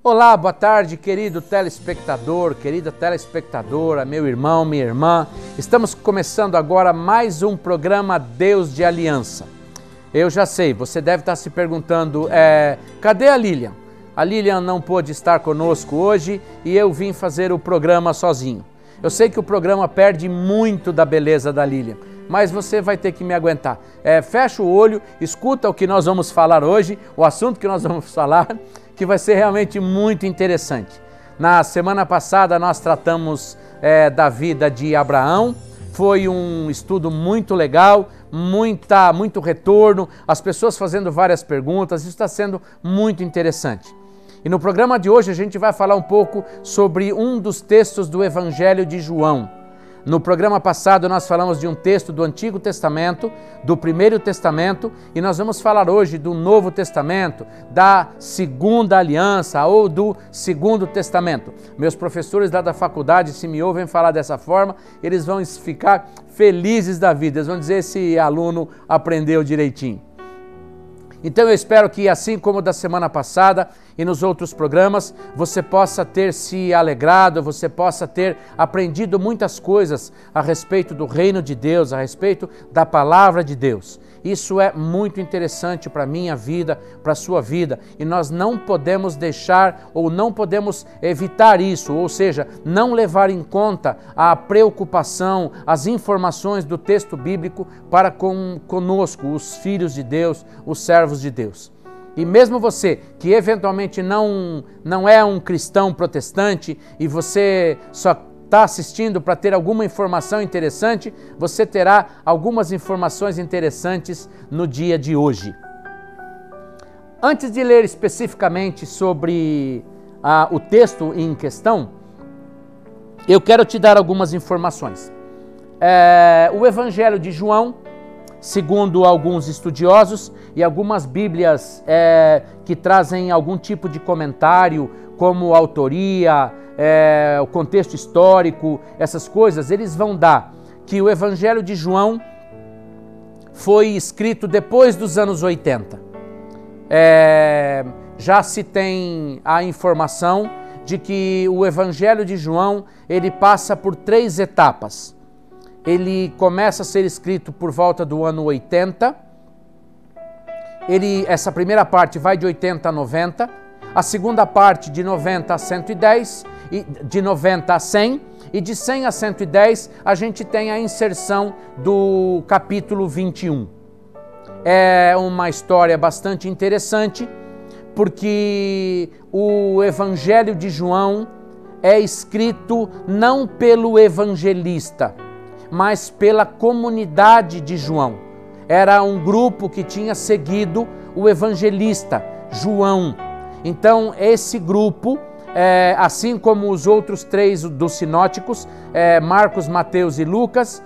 Olá, boa tarde, querido telespectador, querida telespectadora, meu irmão, minha irmã. Estamos começando agora mais um programa Deus de Aliança. Eu já sei, você deve estar se perguntando, cadê a Lilian? A Lilian não pôde estar conosco hoje e eu vim fazer o programa sozinho. Eu sei que o programa perde muito da beleza da Lilian, mas você vai ter que me aguentar. Fecha o olho, escuta o que nós vamos falar hoje, o assunto que nós vamos falar, que vai ser realmente muito interessante. Na semana passada nós tratamos da vida de Abraão, foi um estudo muito legal, muito retorno, as pessoas fazendo várias perguntas, isso está sendo muito interessante. E no programa de hoje a gente vai falar um pouco sobre um dos textos do Evangelho de João. No programa passado nós falamos de um texto do Antigo Testamento, do Primeiro Testamento, e nós vamos falar hoje do Novo Testamento, da Segunda Aliança ou do Segundo Testamento. Meus professores lá da faculdade, se me ouvem falar dessa forma, eles vão ficar felizes da vida, eles vão dizer esse aluno aprendeu direitinho. Então eu espero que, assim como da semana passada e nos outros programas, você possa ter se alegrado, você possa ter aprendido muitas coisas a respeito do reino de Deus, a respeito da palavra de Deus. Isso é muito interessante para a minha vida, para a sua vida, e nós não podemos deixar ou não podemos evitar isso, ou seja, não levar em conta a preocupação, as informações do texto bíblico para conosco, os filhos de Deus, os servos de Deus. E mesmo você que eventualmente não é um cristão protestante e você só está assistindo para ter alguma informação interessante, você terá algumas informações interessantes no dia de hoje. Antes de ler especificamente sobre o texto em questão, eu quero te dar algumas informações. O Evangelho de João, segundo alguns estudiosos e algumas bíblias que trazem algum tipo de comentário, como autoria, o contexto histórico, essas coisas, eles vão dar que o Evangelho de João foi escrito depois dos anos 80. Já se tem a informação de que o Evangelho de João, ele passa por 3 etapas. Ele começa a ser escrito por volta do ano 80, essa primeira parte vai de 80 a 90, a segunda parte de 90 a 110, de 90 a 100, e de 100 a 110 a gente tem a inserção do capítulo 21. É uma história bastante interessante, porque o Evangelho de João é escrito não pelo evangelista, mas pela comunidade de João. Era um grupo que tinha seguido o evangelista João. Então esse grupo, assim como os outros 3 dos sinóticos, Marcos, Mateus e Lucas,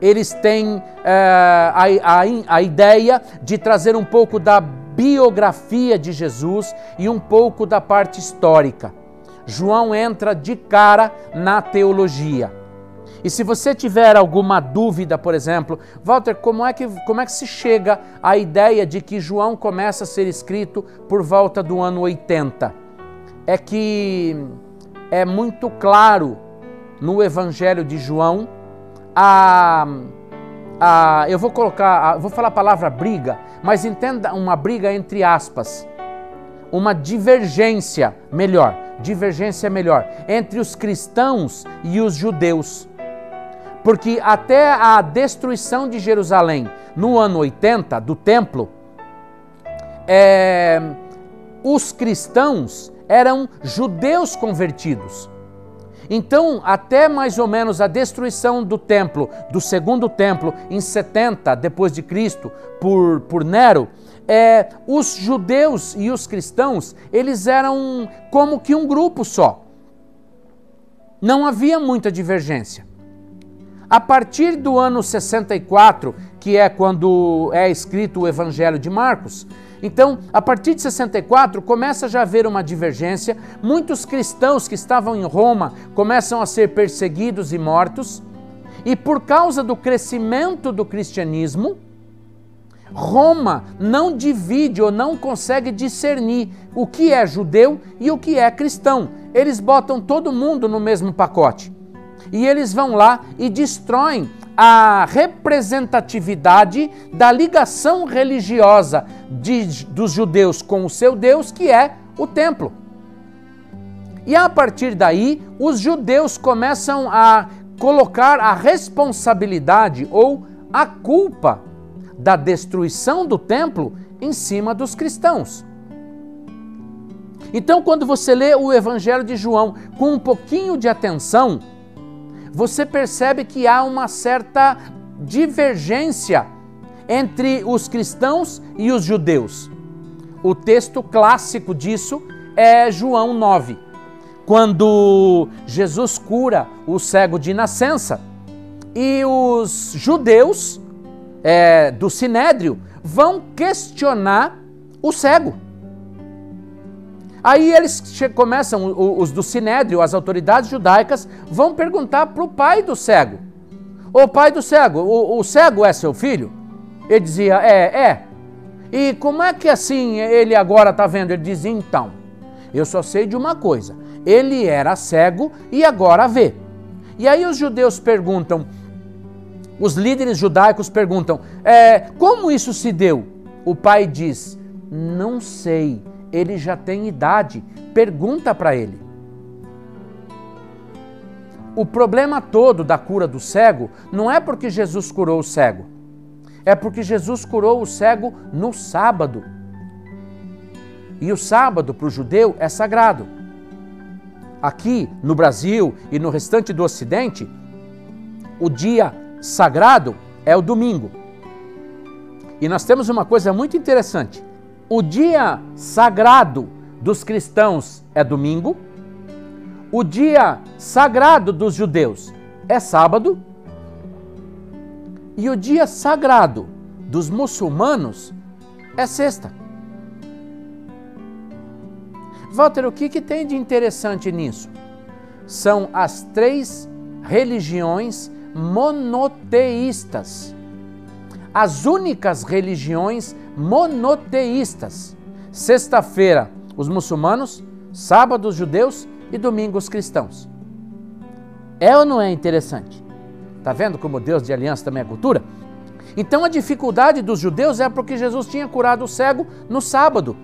eles têm a ideia de trazer um pouco da biografia de Jesus e um pouco da parte histórica. João entra de cara na teologia. E se você tiver alguma dúvida, por exemplo, Walter, como é que se chega à ideia de que João começa a ser escrito por volta do ano 80? É que é muito claro no Evangelho de João, eu vou falar a palavra briga, mas entenda uma briga entre aspas, uma divergência melhor, entre os cristãos e os judeus. Porque até a destruição de Jerusalém no ano 80, do templo, os cristãos eram judeus convertidos. Então, até mais ou menos a destruição do templo, do segundo templo, em 70 depois de Cristo, por Nero, os judeus e os cristãos, eles eram como que um grupo só. Não havia muita divergência. A partir do ano 64, que é quando é escrito o Evangelho de Marcos, então, a partir de 64, começa já a haver uma divergência. Muitos cristãos que estavam em Roma começam a ser perseguidos e mortos. E por causa do crescimento do cristianismo, Roma não divide ou não consegue discernir o que é judeu e o que é cristão. Eles botam todo mundo no mesmo pacote. E eles vão lá e destroem a representatividade da ligação religiosa dos judeus com o seu Deus, que é o templo. E a partir daí, os judeus começam a colocar a responsabilidade ou a culpa da destruição do templo em cima dos cristãos. Então, quando você lê o Evangelho de João com um pouquinho de atenção, você percebe que há uma certa divergência entre os cristãos e os judeus. O texto clássico disso é João 9, quando Jesus cura o cego de nascença e os judeus do Sinédrio vão questionar o cego. Aí eles começam, os do Sinédrio, as autoridades judaicas, vão perguntar para o pai do cego: ô pai do cego, o cego é seu filho? Ele dizia: é. E como é que assim ele agora está vendo? Ele dizia: então, eu só sei de uma coisa, ele era cego e agora vê. E aí os judeus perguntam, os líderes judaicos perguntam, como isso se deu? O pai diz: não sei, ele já tem idade, pergunta para ele. O problema todo da cura do cego não é porque Jesus curou o cego, é porque Jesus curou o cego no sábado. E o sábado para o judeu é sagrado. Aqui no Brasil e no restante do Ocidente, o dia sagrado é o domingo. E nós temos uma coisa muito interessante. O dia sagrado dos cristãos é domingo, o dia sagrado dos judeus é sábado e o dia sagrado dos muçulmanos é sexta. Walter, o que tem de interessante nisso? São as 3 religiões monoteístas. As únicas religiões monoteístas. Sexta-feira, os muçulmanos, sábado, os judeus e domingo, os cristãos. É ou não é interessante? Está vendo como Deus de aliança também é cultura? Então a dificuldade dos judeus é porque Jesus tinha curado o cego no sábado.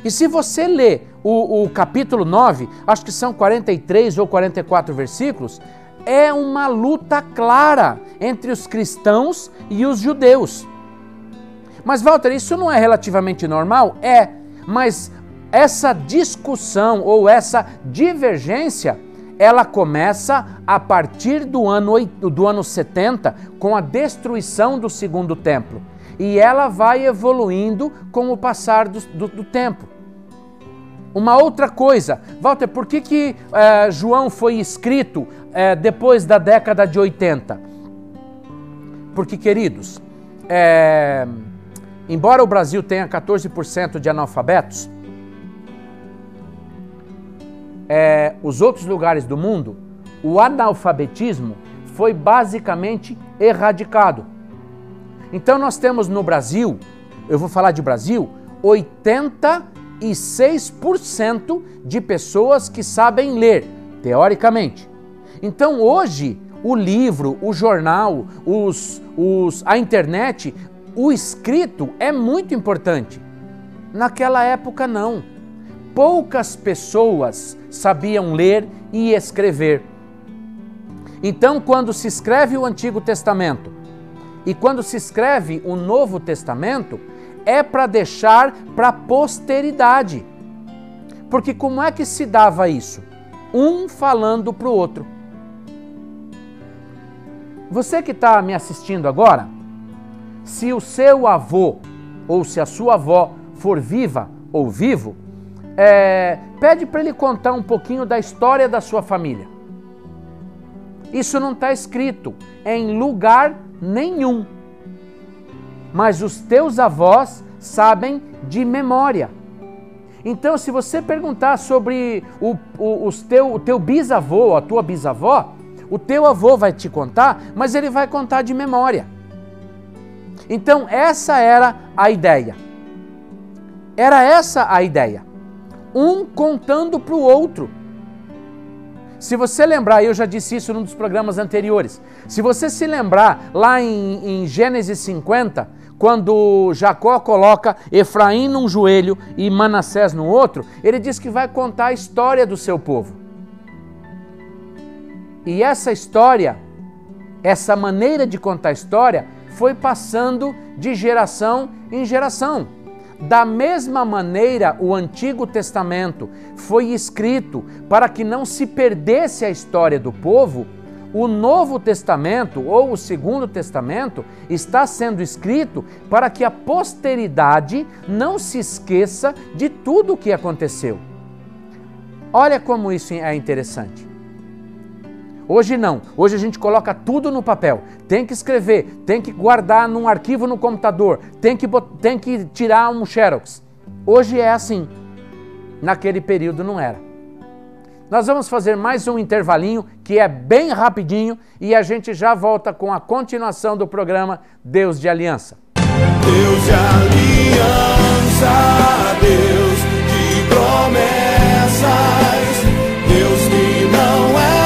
E se você lê o capítulo 9, acho que são 43 ou 44 versículos, é uma luta clara entre os cristãos e os judeus. Mas, Walter, isso não é relativamente normal? É, mas essa discussão ou essa divergência, ela começa a partir do ano 70, com a destruição do segundo templo. E ela vai evoluindo com o passar do tempo. Uma outra coisa, Walter, por que João foi escrito depois da década de 80? Porque, queridos, embora o Brasil tenha 14% de analfabetos, os outros lugares do mundo, o analfabetismo foi basicamente erradicado. Então nós temos no Brasil, eu vou falar de Brasil, 86% de pessoas que sabem ler, teoricamente. Então hoje, o livro, o jornal, a internet, o escrito é muito importante. Naquela época não. Poucas pessoas sabiam ler e escrever. Então, quando se escreve o Antigo Testamento e quando se escreve o Novo Testamento, é para deixar para a posteridade. Porque como é que se dava isso? Um falando para o outro. Você que está me assistindo agora, se o seu avô ou se a sua avó for viva ou vivo, pede para ele contar um pouquinho da história da sua família. Isso não está escrito em lugar nenhum. Mas os teus avós sabem de memória. Então, se você perguntar sobre o teu bisavô, a tua bisavó, o teu avô vai te contar, mas ele vai contar de memória. Então essa era a ideia. Era essa a ideia. Um contando para o outro. Se você lembrar, eu já disse isso num dos programas anteriores, se você se lembrar lá em Gênesis 50, quando Jacó coloca Efraim num joelho e Manassés no outro, ele diz que vai contar a história do seu povo. E essa história, essa maneira de contar a história, foi passando de geração em geração. Da mesma maneira, o Antigo Testamento foi escrito para que não se perdesse a história do povo, o Novo Testamento, ou o Segundo Testamento, está sendo escrito para que a posteridade não se esqueça de tudo o que aconteceu. Olha como isso é interessante. Hoje não, hoje a gente coloca tudo no papel, tem que escrever, tem que guardar num arquivo no computador, tem que tirar um xerox. Hoje é assim, naquele período não era. Nós vamos fazer mais um intervalinho, que é bem rapidinho, e a gente já volta com a continuação do programa Deus de Aliança. Deus de aliança, Deus de promessas, Deus que não é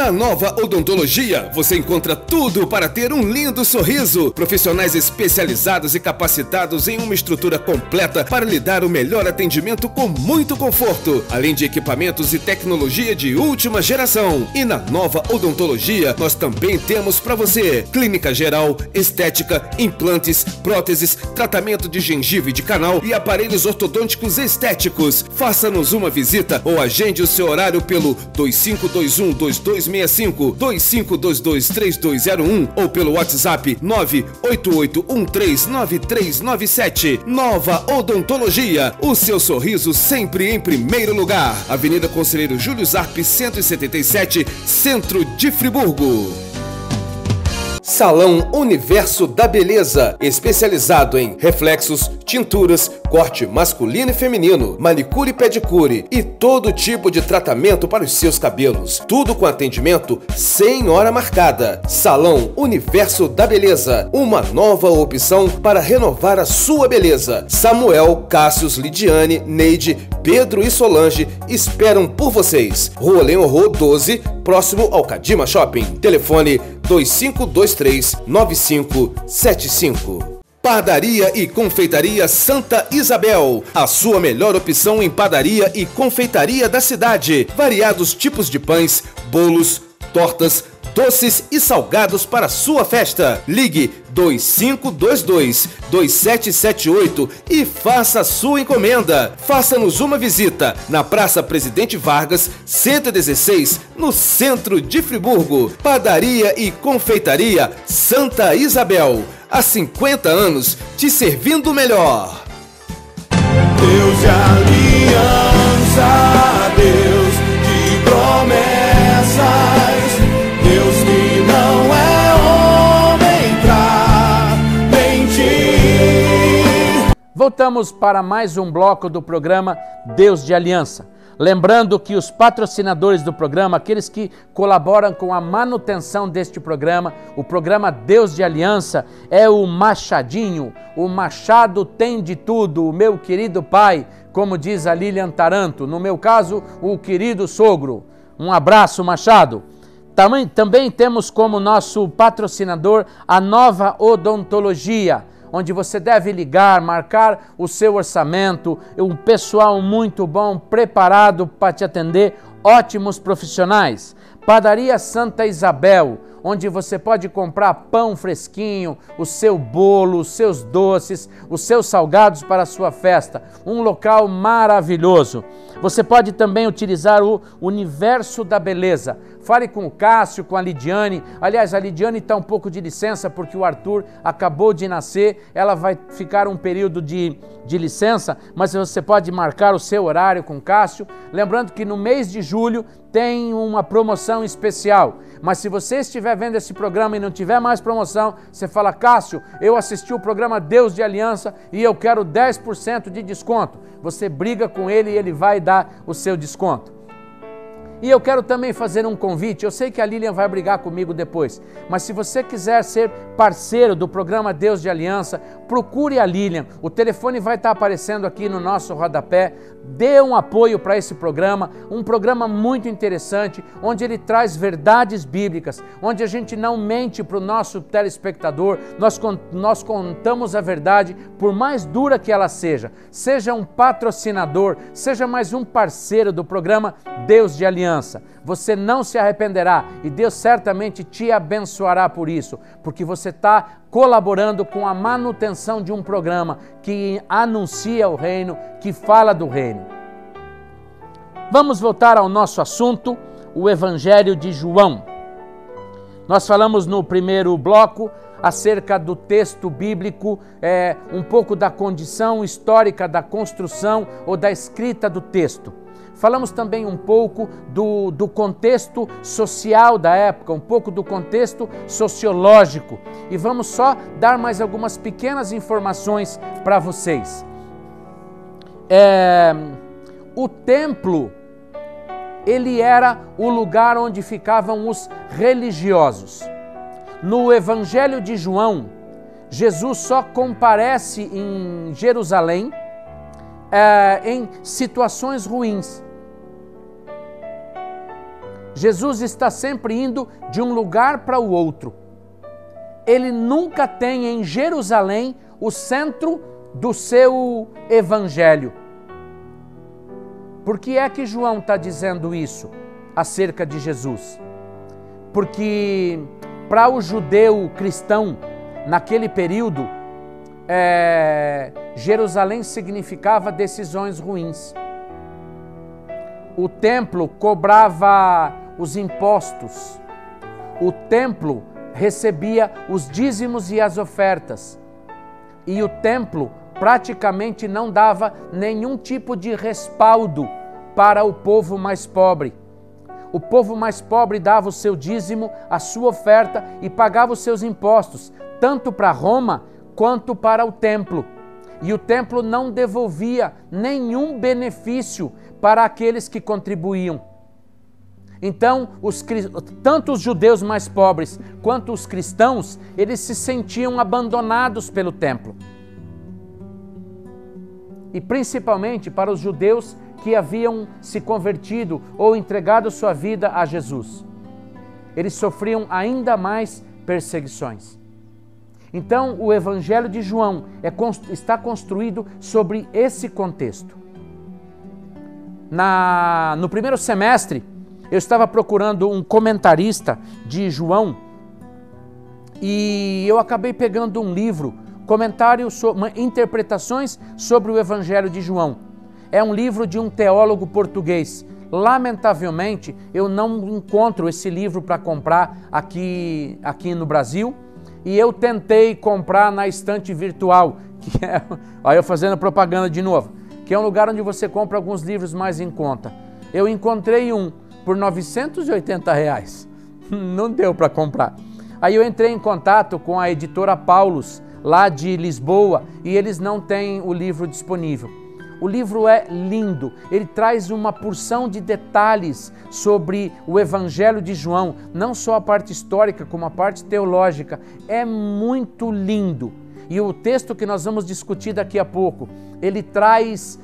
Na Nova Odontologia, você encontra tudo para ter um lindo sorriso. Profissionais especializados e capacitados em uma estrutura completa para lhe dar o melhor atendimento com muito conforto, além de equipamentos e tecnologia de última geração. E na Nova Odontologia, nós também temos para você clínica geral, estética, implantes, próteses, tratamento de gengiva e de canal e aparelhos ortodônticos estéticos. Faça-nos uma visita ou agende o seu horário pelo 2521-2265, 2522-3201 ou pelo WhatsApp 988139397. Nova Odontologia, o seu sorriso sempre em primeiro lugar. Avenida Conselheiro Júlio Zarpe 177, Centro de Friburgo. Salão Universo da Beleza, especializado em reflexos, tinturas, corte masculino e feminino, manicure e pedicure e todo tipo de tratamento para os seus cabelos. Tudo com atendimento sem hora marcada. Salão Universo da Beleza, uma nova opção para renovar a sua beleza. Samuel, Cássius, Lidiane, Neide, Pedro e Solange esperam por vocês. Rua Leão Rô 12, próximo ao Cadima Shopping. Telefone 2523-9575. Padaria e Confeitaria Santa Isabel, a sua melhor opção em padaria e confeitaria da cidade. Variados tipos de pães, bolos, tortas, doces e salgados para sua festa. Ligue 2522-2778 e faça a sua encomenda. Faça-nos uma visita na Praça Presidente Vargas, 116, no centro de Friburgo. Padaria e Confeitaria Santa Isabel. Há 50 anos te servindo melhor. Deus de aliança, Deus de promessas, Deus que não é homem pra mentir. Voltamos para mais um bloco do programa Deus de Aliança. Lembrando que os patrocinadores do programa, aqueles que colaboram com a manutenção deste programa, o programa Deus de Aliança, é o Machadinho. O Machado tem de tudo, o meu querido pai, como diz a Lilian Taranto. No meu caso, o querido sogro. Um abraço, Machado. Também temos como nosso patrocinador a Nova Odontologia, onde você deve ligar, marcar o seu orçamento, um pessoal muito bom, preparado para te atender, ótimos profissionais. Padaria Santa Isabel, onde você pode comprar pão fresquinho, o seu bolo, os seus doces, os seus salgados para a sua festa. Um local maravilhoso. Você pode também utilizar o Universo da Beleza. Fale com o Cássio, com a Lidiane. Aliás, a Lidiane está um pouco de licença porque o Arthur acabou de nascer. Ela vai ficar um período de licença, mas você pode marcar o seu horário com o Cássio. Lembrando que no mês de julho tem uma promoção especial. Mas se você estiver vendo esse programa e não tiver mais promoção, você fala: Cássio, eu assisti o programa Deus de Aliança e eu quero 10% de desconto. Você briga com ele e ele vai dar o seu desconto. E eu quero também fazer um convite, eu sei que a Lilian vai brigar comigo depois, mas se você quiser ser parceiro do programa Deus de Aliança, procure a Lilian, o telefone vai estar aparecendo aqui no nosso rodapé, dê um apoio para esse programa, um programa muito interessante, onde ele traz verdades bíblicas, onde a gente não mente para o nosso telespectador, nós contamos a verdade, por mais dura que ela seja. Seja um patrocinador, seja mais um parceiro do programa Deus de Aliança. Você não se arrependerá e Deus certamente te abençoará por isso, porque você está colaborando com a manutenção de um programa que anuncia o reino, que fala do reino. Vamos voltar ao nosso assunto, o Evangelho de João. Nós falamos no primeiro bloco acerca do texto bíblico, um pouco da condição histórica da construção ou da escrita do texto. Falamos também um pouco do contexto social da época, um pouco do contexto sociológico. E vamos só dar mais algumas pequenas informações para vocês. O templo, ele era o lugar onde ficavam os religiosos. No Evangelho de João, Jesus só comparece em Jerusalém em situações ruins. Jesus está sempre indo de um lugar para o outro. Ele nunca tem em Jerusalém o centro do seu evangelho. Por que é que João está dizendo isso acerca de Jesus? Porque para o judeu cristão, naquele período, Jerusalém significava decisões ruins. O templo cobrava os impostos. O templo recebia os dízimos e as ofertas. E o templo praticamente não dava nenhum tipo de respaldo para o povo mais pobre. O povo mais pobre dava o seu dízimo, a sua oferta e pagava os seus impostos, tanto para Roma quanto para o templo. E o templo não devolvia nenhum benefício para aqueles que contribuíam. Então, tanto os judeus mais pobres quanto os cristãos, eles se sentiam abandonados pelo templo. E principalmente para os judeus que haviam se convertido ou entregado sua vida a Jesus. Eles sofriam ainda mais perseguições. Então, o Evangelho de João está construído sobre esse contexto. No primeiro semestre, eu estava procurando um comentarista de João e eu acabei pegando um livro, interpretações sobre o Evangelho de João. É um livro de um teólogo português. Lamentavelmente, eu não encontro esse livro para comprar aqui no Brasil. E eu tentei comprar na estante virtual, que é, olha eu fazendo propaganda de novo, que é um lugar onde você compra alguns livros mais em conta. Eu encontrei um por R$980, não deu para comprar. Aí eu entrei em contato com a editora Paulus, lá de Lisboa, e eles não têm o livro disponível. O livro é lindo, ele traz uma porção de detalhes sobre o Evangelho de João, não só a parte histórica, como a parte teológica. É muito lindo. E o texto que nós vamos discutir daqui a pouco, ele traz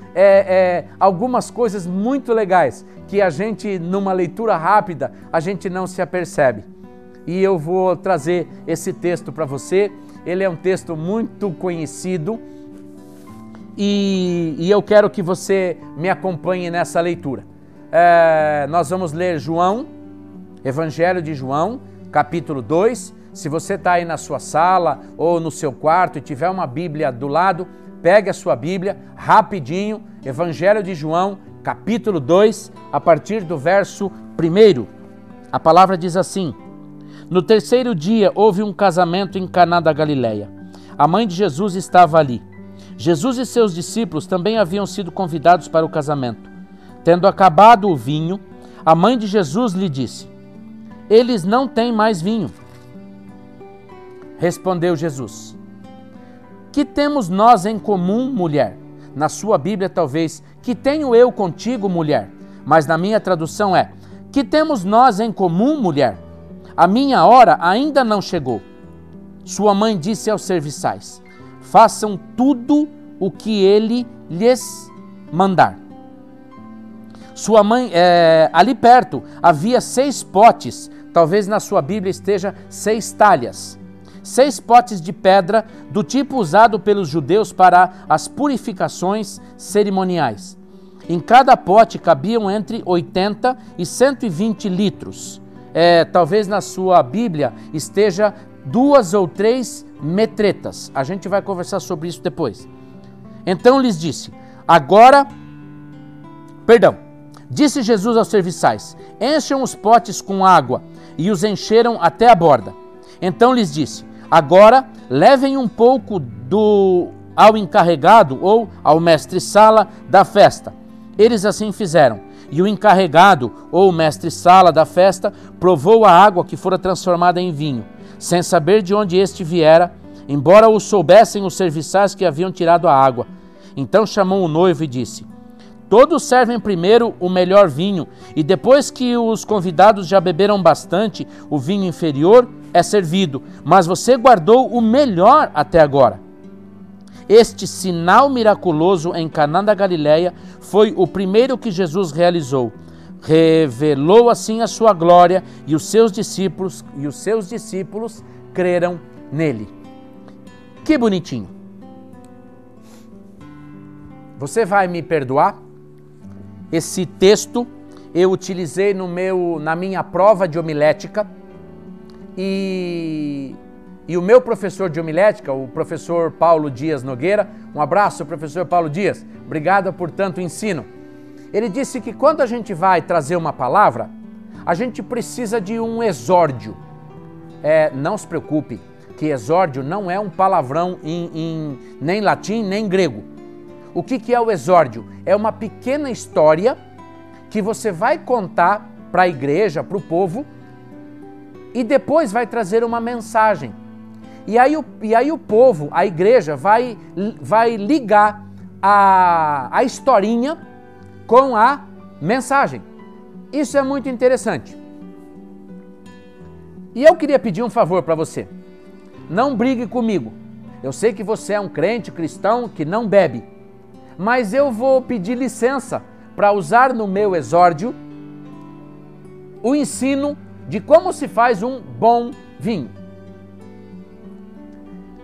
algumas coisas muito legais, que a gente, numa leitura rápida, a gente não se apercebe. E eu vou trazer esse texto para você. Ele é um texto muito conhecido, e eu quero que você me acompanhe nessa leitura. Nós vamos ler João, Evangelho de João, capítulo 2. Se você está aí na sua sala ou no seu quarto e tiver uma Bíblia do lado, pegue a sua Bíblia rapidinho, Evangelho de João, capítulo 2, a partir do verso 1. A palavra diz assim: No terceiro dia houve um casamento em Caná da Galileia. A mãe de Jesus estava ali. Jesus e seus discípulos também haviam sido convidados para o casamento. Tendo acabado o vinho, a mãe de Jesus lhe disse: Eles não têm mais vinho. Respondeu Jesus: Que temos nós em comum, mulher? Na sua Bíblia, talvez, que tenho eu contigo, mulher? Mas na minha tradução é: Que temos nós em comum, mulher? A minha hora ainda não chegou. Sua mãe disse aos serviçais: façam tudo o que ele lhes mandar. Sua mãe, ali perto, havia 6 potes, talvez na sua Bíblia esteja 6 talhas. 6 potes de pedra, do tipo usado pelos judeus para as purificações cerimoniais. Em cada pote cabiam entre 80 e 120 litros. Talvez na sua Bíblia esteja 2 ou 3 metretas. A gente vai conversar sobre isso depois. Então lhes disse, disse Jesus aos serviçais, encham os potes com água, e os encheram até a borda. Então lhes disse, agora levem um pouco ao encarregado ou ao mestre-sala da festa. Eles assim fizeram, e o encarregado ou mestre-sala da festa provou a água que fora transformada em vinho, sem saber de onde este viera, embora o soubessem os serviçais que haviam tirado a água. Então chamou o noivo e disse, todos servem primeiro o melhor vinho, e depois que os convidados já beberam bastante, o vinho inferior é servido, mas você guardou o melhor até agora. Este sinal miraculoso em Caná da Galileia foi o primeiro que Jesus realizou. Revelou assim a sua glória, e os seus discípulos creram nele. Que bonitinho. Você vai me perdoar? Esse texto eu utilizei na minha prova de homilética e o meu professor de homilética, o professor Paulo Dias Nogueira, um abraço, professor Paulo Dias, obrigado por tanto ensino. Ele disse que quando a gente vai trazer uma palavra, a gente precisa de um exórdio. Não se preocupe, que exórdio não é um palavrão nem latim nem grego. O que é o exórdio? É uma pequena história que você vai contar para a igreja, para o povo, e depois vai trazer uma mensagem. E aí o povo, a igreja, vai ligar a historinha com a mensagem. Isso é muito interessante. E eu queria pedir um favor para você. Não brigue comigo. Eu sei que você é um crente cristão que não bebe. Mas eu vou pedir licença para usar no meu exórdio o ensino de como se faz um bom vinho.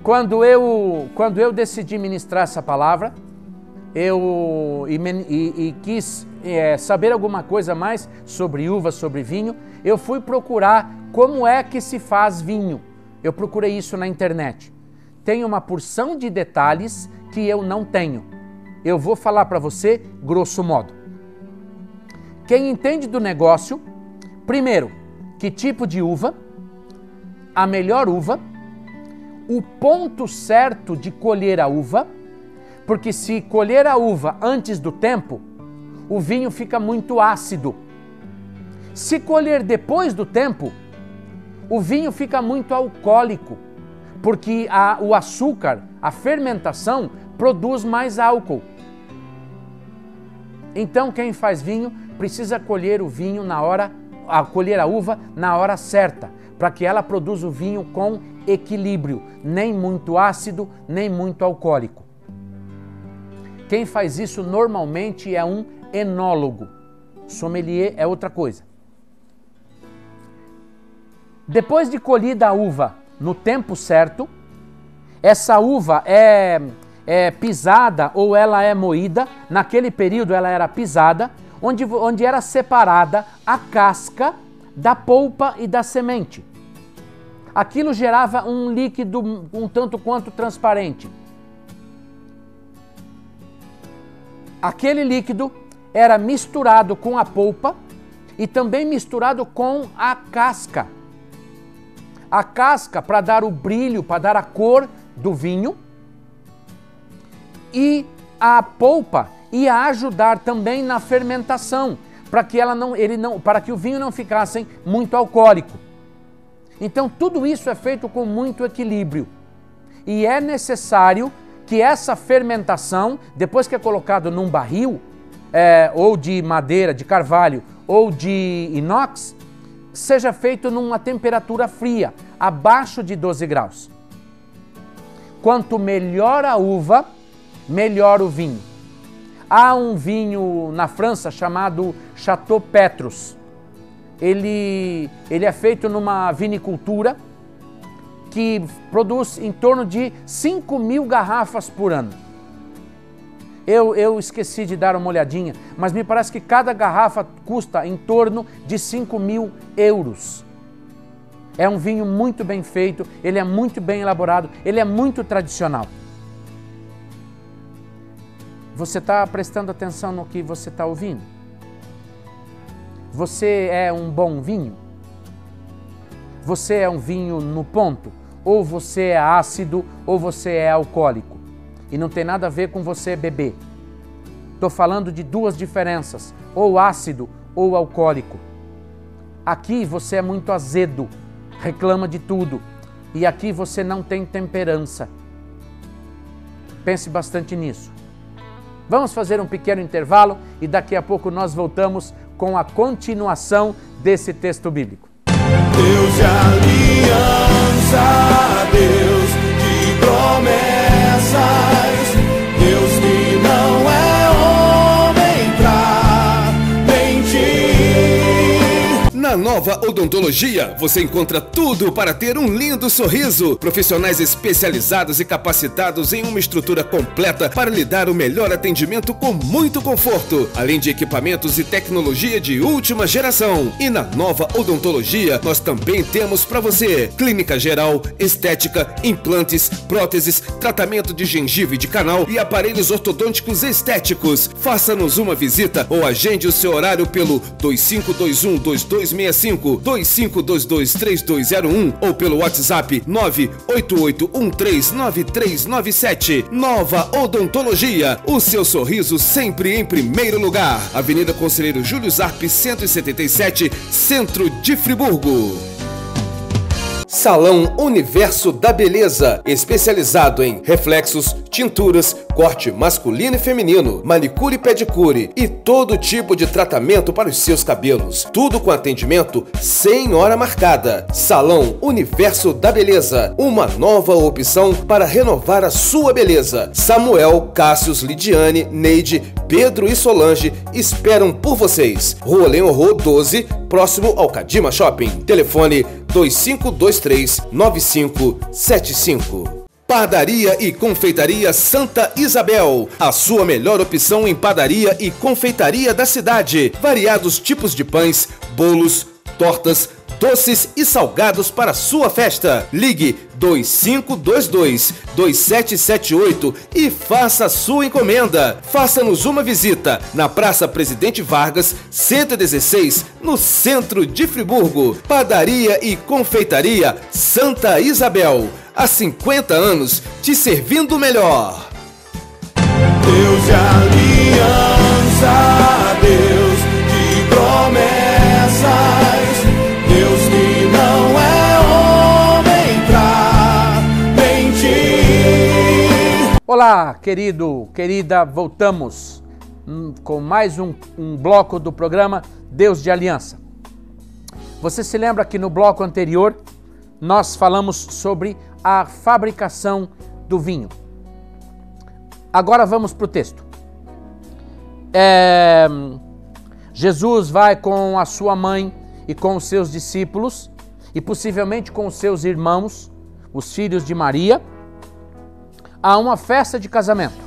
Quando eu decidi ministrar essa palavra, e quis saber alguma coisa mais sobre uva, sobre vinho, eu fui procurar como é que se faz vinho. Eu procurei isso na internet. Tem uma porção de detalhes que eu não tenho. Eu vou falar para você, grosso modo. Quem entende do negócio, primeiro, que tipo de uva, a melhor uva, o ponto certo de colher a uva, porque se colher a uva antes do tempo, o vinho fica muito ácido. Se colher depois do tempo, o vinho fica muito alcoólico, porque o açúcar, a fermentação, produz mais álcool. Então quem faz vinho precisa colher o vinho colher a uva na hora certa, para que ela produza o vinho com equilíbrio, nem muito ácido, nem muito alcoólico. Quem faz isso normalmente é um enólogo. Sommelier é outra coisa. Depois de colhida a uva no tempo certo, essa uva é pisada ou ela é moída. Naquele período ela era pisada, onde era separada a casca da polpa e da semente. Aquilo gerava um líquido um tanto quanto transparente. Aquele líquido era misturado com a polpa e também misturado com a casca. A casca para dar o brilho, para dar a cor do vinho, e a polpa ia ajudar também na fermentação, para que o vinho não ficasse muito alcoólico. Então tudo isso é feito com muito equilíbrio. E é necessário que essa fermentação, depois que é colocado num barril, ou de madeira, de carvalho, ou de inox, seja feito numa temperatura fria, abaixo de 12 graus. Quanto melhor a uva, melhor o vinho. Há um vinho na França chamado Chateau Petrus. Ele é feito numa vinicultura que produz em torno de 5.000 garrafas por ano. Eu esqueci de dar uma olhadinha, mas me parece que cada garrafa custa em torno de 5.000 euros. É um vinho muito bem feito, ele é muito bem elaborado, ele é muito tradicional. Você está prestando atenção no que você está ouvindo? Você é um bom vinho? Você é um vinho no ponto? Ou você é ácido, ou você é alcoólico? E não tem nada a ver com você beber. Estou falando de duas diferenças, ou ácido ou alcoólico. Aqui você é muito azedo, reclama de tudo. E aqui você não tem temperança. Pense bastante nisso. Vamos fazer um pequeno intervalo e daqui a pouco nós voltamos com a continuação desse texto bíblico. Deus de aliança, Deus de promessas, Deus que não é homem pra mentir. Na Nova Odontologia, você encontra tudo para ter um lindo sorriso. Profissionais especializados e capacitados em uma estrutura completa para lhe dar o melhor atendimento com muito conforto, além de equipamentos e tecnologia de última geração. E na Nova Odontologia, nós também temos para você clínica geral, estética, implantes, próteses, tratamento de gengiva e de canal e aparelhos ortodônticos estéticos. Faça-nos uma visita ou agende o seu horário pelo 2521-2265, 2522-3201 ou pelo WhatsApp 988139397. Nova Odontologia, o seu sorriso sempre em primeiro lugar. Avenida Conselheiro Júlio Zarpe, 177, Centro de Friburgo. Salão Universo da Beleza, especializado em reflexos, tinturas, corte masculino e feminino, manicure e pedicure e todo tipo de tratamento para os seus cabelos. Tudo com atendimento sem hora marcada. Salão Universo da Beleza, uma nova opção para renovar a sua beleza. Samuel, Cássius, Lidiane, Neide, Pedro e Solange esperam por vocês. Rua Leonrô 12, próximo ao Cadima Shopping. Telefone 2523-9575. Padaria e Confeitaria Santa Isabel, a sua melhor opção em padaria e confeitaria da cidade. Variados tipos de pães, bolos, tortas, doces e salgados para sua festa. Ligue 2522-2778 e faça a sua encomenda. Faça-nos uma visita na Praça Presidente Vargas, 116, no centro de Friburgo. Padaria e Confeitaria Santa Isabel. Há 50 anos te servindo melhor. Deus de aliança, Deus de promessas, Deus que não é homem pra mentir. Olá, querido, querida, voltamos com mais um bloco do programa Deus de Aliança. Você se lembra que no bloco anterior nós falamos sobre a fabricação do vinho. Agora vamos para o texto. Jesus vai com a sua mãe e com os seus discípulos e possivelmente com os seus irmãos, os filhos de Maria, a uma festa de casamento.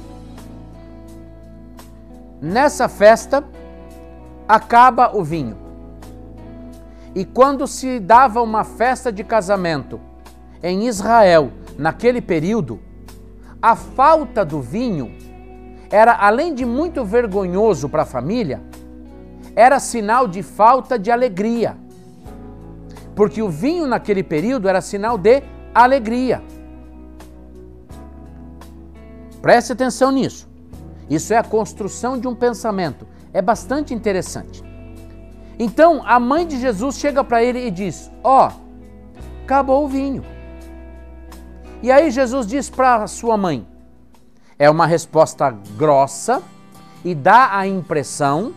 Nessa festa acaba o vinho. E quando se dava uma festa de casamento em Israel, naquele período, a falta do vinho era, além de muito vergonhoso para a família, era sinal de falta de alegria. Porque o vinho naquele período era sinal de alegria. Preste atenção nisso. Isso é a construção de um pensamento. É bastante interessante. Então, a mãe de Jesus chega para ele e diz: ó, acabou o vinho. E aí Jesus diz para sua mãe, é uma resposta grossa e dá a impressão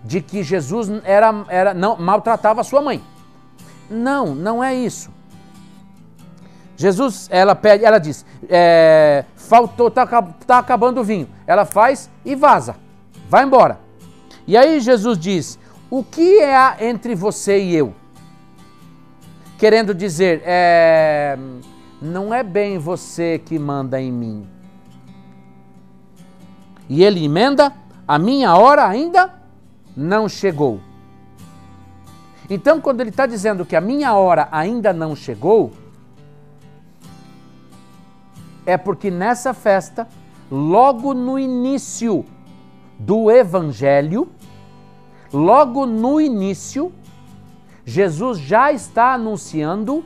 de que Jesus não maltratava a sua mãe. Não, não é isso. Jesus, ela diz, faltou, tá acabando o vinho. Ela faz e vaza, vai embora. E aí Jesus diz, o que há entre você e eu? Querendo dizer, não é bem você que manda em mim. E ele emenda, a minha hora ainda não chegou. Então, quando ele está dizendo que a minha hora ainda não chegou, é porque nessa festa, logo no início do Evangelho, logo no início, Jesus já está anunciando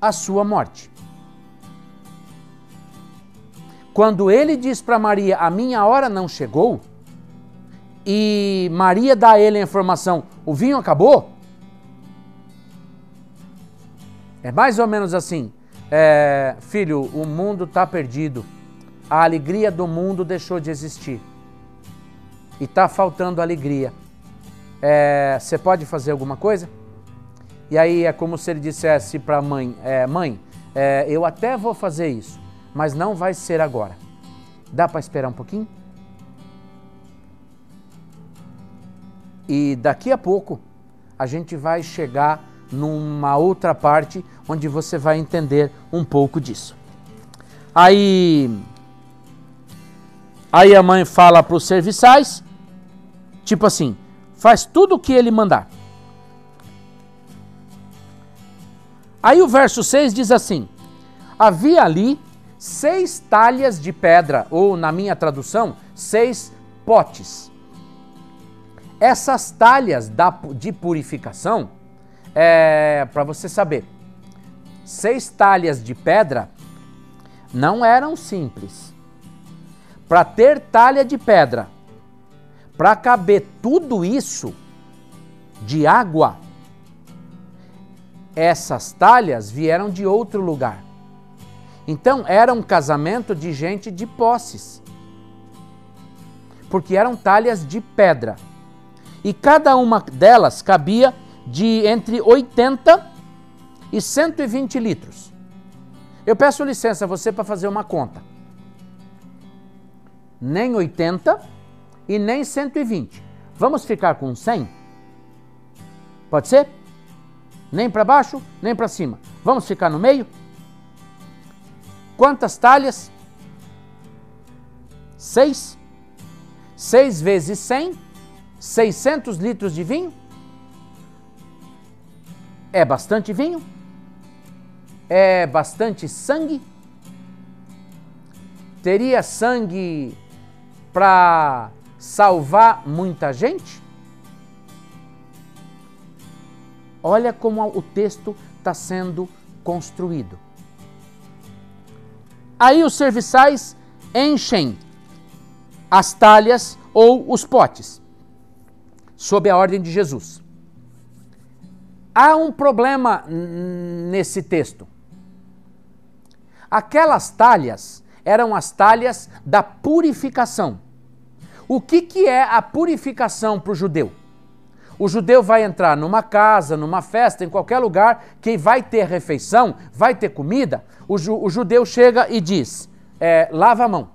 a sua morte. Quando ele diz para Maria, a minha hora não chegou, e Maria dá a ele a informação, o vinho acabou, é mais ou menos assim, filho, o mundo está perdido, a alegria do mundo deixou de existir, e está faltando alegria. Você pode fazer alguma coisa? E aí é como se ele dissesse para a mãe, mãe, eu até vou fazer isso, mas não vai ser agora. Dá para esperar um pouquinho? E daqui a pouco a gente vai chegar numa outra parte onde você vai entender um pouco disso. Aí a mãe fala para os serviçais, tipo assim, faz tudo o que ele mandar. Aí o verso 6 diz assim, havia ali 6 talhas de pedra, ou na minha tradução, 6 potes. Essas talhas de purificação, para você saber, 6 talhas de pedra não eram simples. Para ter talha de pedra, para caber tudo isso de água, essas talhas vieram de outro lugar. Então era um casamento de gente de posses, porque eram talhas de pedra. E cada uma delas cabia de entre 80 e 120 litros. Eu peço licença a você para fazer uma conta. Nem 80 e nem 120. Vamos ficar com 100? Pode ser? Nem para baixo, nem para cima. Vamos ficar no meio? Quantas talhas? 6? 6 vezes 100? 600 litros de vinho? É bastante vinho? É bastante sangue? Teria sangue para salvar muita gente? Olha como o texto está sendo construído. Aí os serviçais enchem as talhas ou os potes, sob a ordem de Jesus. Há um problema nesse texto. Aquelas talhas eram as talhas da purificação. O que é a purificação para o judeu? O judeu vai entrar numa casa, numa festa, em qualquer lugar que vai ter refeição, vai ter comida, o judeu chega e diz, lava a mão.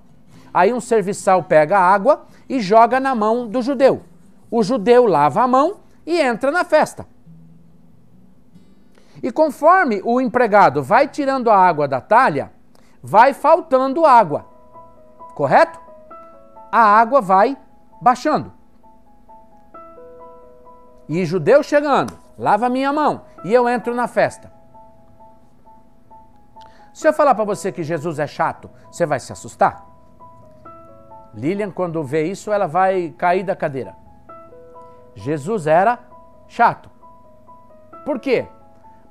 Aí um serviçal pega a água e joga na mão do judeu. O judeu lava a mão e entra na festa. E conforme o empregado vai tirando a água da talha, vai faltando água, correto? A água vai baixando. E judeu chegando, lava a minha mão e eu entro na festa. Se eu falar para você que Jesus é chato, você vai se assustar? Lilian, quando vê isso, ela vai cair da cadeira. Jesus era chato. Por quê?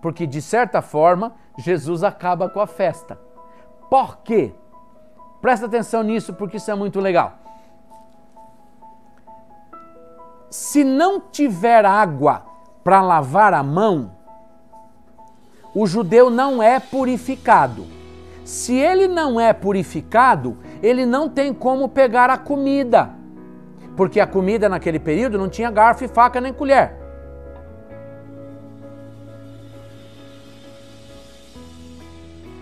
Porque, de certa forma, Jesus acaba com a festa. Por quê? Presta atenção nisso, porque isso é muito legal. Se não tiver água para lavar a mão, o judeu não é purificado. Se ele não é purificado, ele não tem como pegar a comida, porque a comida naquele período não tinha garfo e faca nem colher.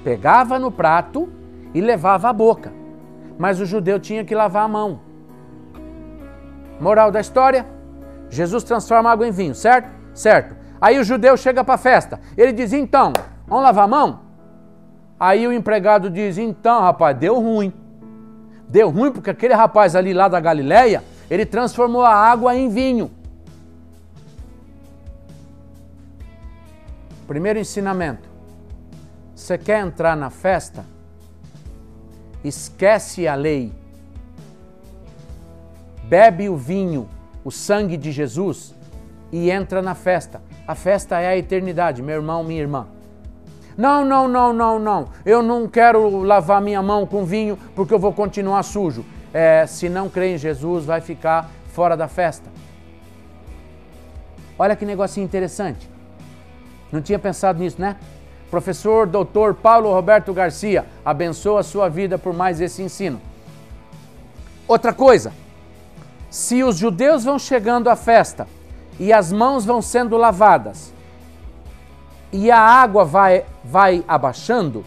Pegava no prato e levava à boca, mas o judeu tinha que lavar a mão. Moral da história, Jesus transforma água em vinho, certo? Certo. Aí o judeu chega para a festa, ele diz, então, vamos lavar a mão? Aí o empregado diz, então rapaz, deu ruim. Deu ruim porque aquele rapaz ali lá da Galileia, ele transformou a água em vinho. Primeiro ensinamento. Você quer entrar na festa? Esquece a lei. Bebe o vinho, o sangue de Jesus e entra na festa. A festa é a eternidade, meu irmão, minha irmã. Não. Eu não quero lavar minha mão com vinho porque eu vou continuar sujo. Se não crê em Jesus, vai ficar fora da festa. Olha que negocinho interessante. Não tinha pensado nisso, né? Professor Dr. Paulo Roberto Garcia, abençoa a sua vida por mais esse ensino. Outra coisa, se os judeus vão chegando à festa e as mãos vão sendo lavadas e a água vai abaixando,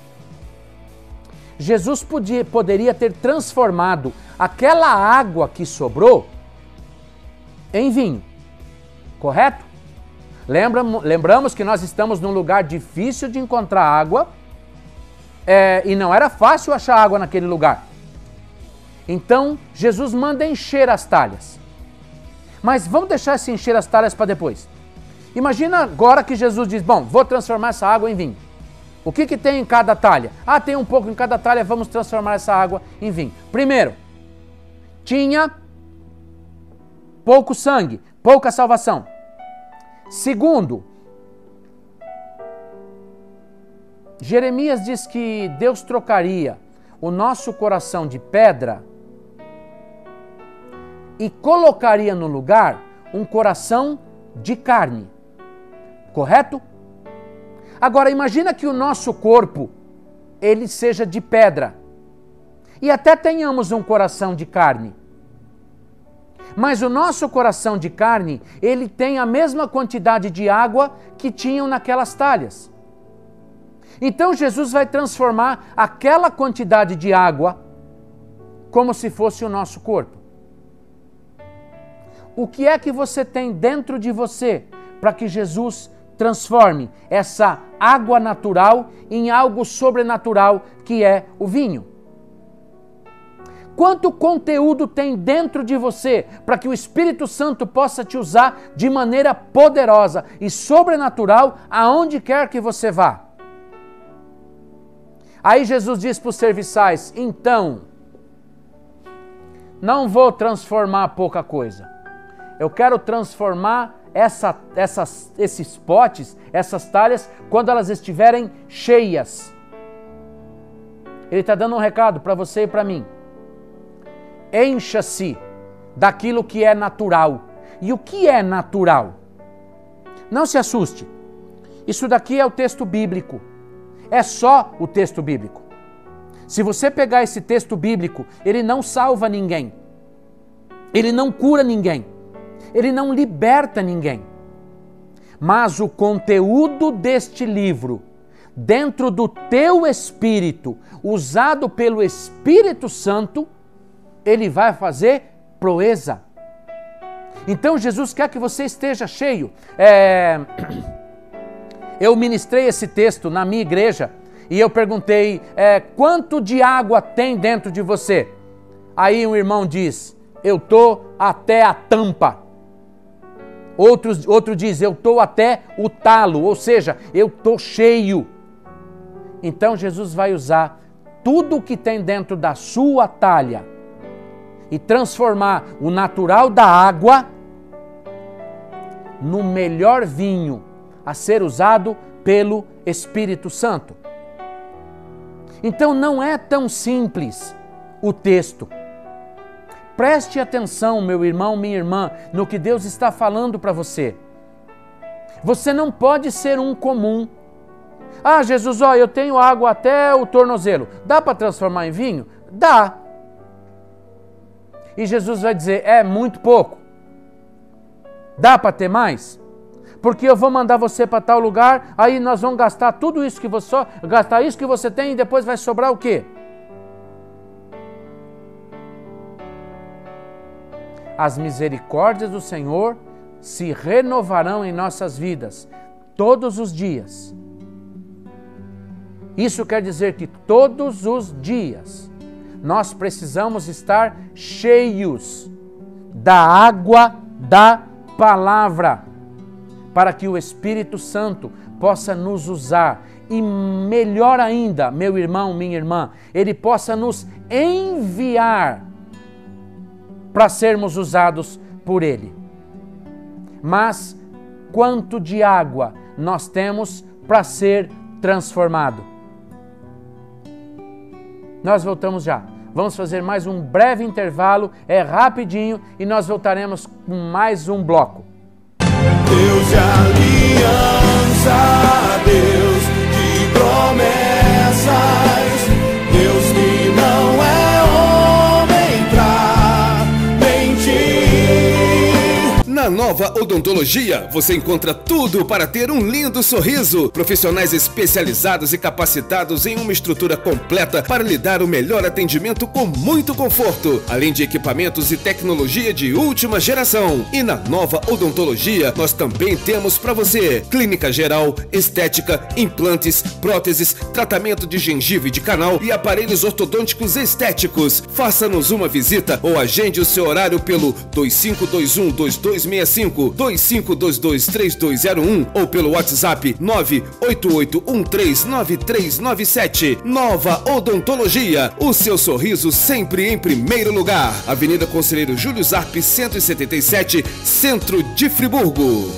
Jesus poderia ter transformado aquela água que sobrou em vinho, correto? Lembramos que nós estamos num lugar difícil de encontrar água e não era fácil achar água naquele lugar. Então, Jesus manda encher as talhas. Mas vamos deixar esse encher as talhas para depois. Imagina agora que Jesus diz, bom, vou transformar essa água em vinho. O que tem em cada talha? Tem um pouco em cada talha, vamos transformar essa água em vinho. Primeiro, tinha pouco sangue, pouca salvação. Segundo, Jeremias diz que Deus trocaria o nosso coração de pedra e colocaria no lugar um coração de carne. Correto? Agora imagina que o nosso corpo ele seja de pedra e até tenhamos um coração de carne. Mas o nosso coração de carne, ele tem a mesma quantidade de água que tinham naquelas talhas. Então Jesus vai transformar aquela quantidade de água como se fosse o nosso corpo. O que é que você tem dentro de você para que Jesus transforme essa água natural em algo sobrenatural que é o vinho? Quanto conteúdo tem dentro de você para que o Espírito Santo possa te usar de maneira poderosa e sobrenatural aonde quer que você vá? Aí Jesus diz para os serviçais, então, não vou transformar pouca coisa. Eu quero transformar esses potes, essas talhas, quando elas estiverem cheias. Ele está dando um recado para você e para mim. Encha-se daquilo que é natural. E o que é natural? Não se assuste. Isso daqui é o texto bíblico. É só o texto bíblico. Se você pegar esse texto bíblico, ele não salva ninguém. Ele não cura ninguém. Ele não liberta ninguém. Mas o conteúdo deste livro, dentro do teu espírito, usado pelo Espírito Santo, ele vai fazer proeza. Então Jesus quer que você esteja cheio. Eu ministrei esse texto na minha igreja e eu perguntei, quanto de água tem dentro de você? Aí um irmão diz, eu estou até a tampa. Outro diz, eu estou até o talo, ou seja, eu estou cheio. Então Jesus vai usar tudo o que tem dentro da sua talha e transformar o natural da água no melhor vinho a ser usado pelo Espírito Santo. Então não é tão simples o texto. Preste atenção, meu irmão, minha irmã, no que Deus está falando para você. Você não pode ser um comum. Jesus, eu tenho água até o tornozelo. Dá para transformar em vinho? Dá. E Jesus vai dizer, é muito pouco. Dá para ter mais? Porque eu vou mandar você para tal lugar, aí nós vamos gastar tudo isso que você, gastar isso que você tem e depois vai sobrar o quê? As misericórdias do Senhor se renovarão em nossas vidas todos os dias. Isso quer dizer que todos os dias nós precisamos estar cheios da água da palavra, para que o Espírito Santo possa nos usar e, melhor ainda, meu irmão, minha irmã, ele possa nos enviar para sermos usados por ele. Mas quanto de água nós temos para ser transformado? Nós voltamos já. Vamos fazer mais um breve intervalo, é rapidinho, e nós voltaremos com mais um bloco. Deus de aliança, Deus de promessas, Deus que não é homem pra mentir. Na Nova Odontologia, você encontra tudo para ter um lindo sorriso. Profissionais especializados e capacitados em uma estrutura completa para lhe dar o melhor atendimento com muito conforto, além de equipamentos e tecnologia de última geração. E na Nova Odontologia, nós também temos para você clínica geral, estética, implantes, próteses, tratamento de gengiva e de canal e aparelhos ortodônticos estéticos. Faça-nos uma visita ou agende o seu horário pelo 2521-2265, 2522-3201 ou pelo WhatsApp 988139397. Nova Odontologia, o seu sorriso sempre em primeiro lugar. Avenida Conselheiro Júlio Zarpe 177, Centro de Friburgo.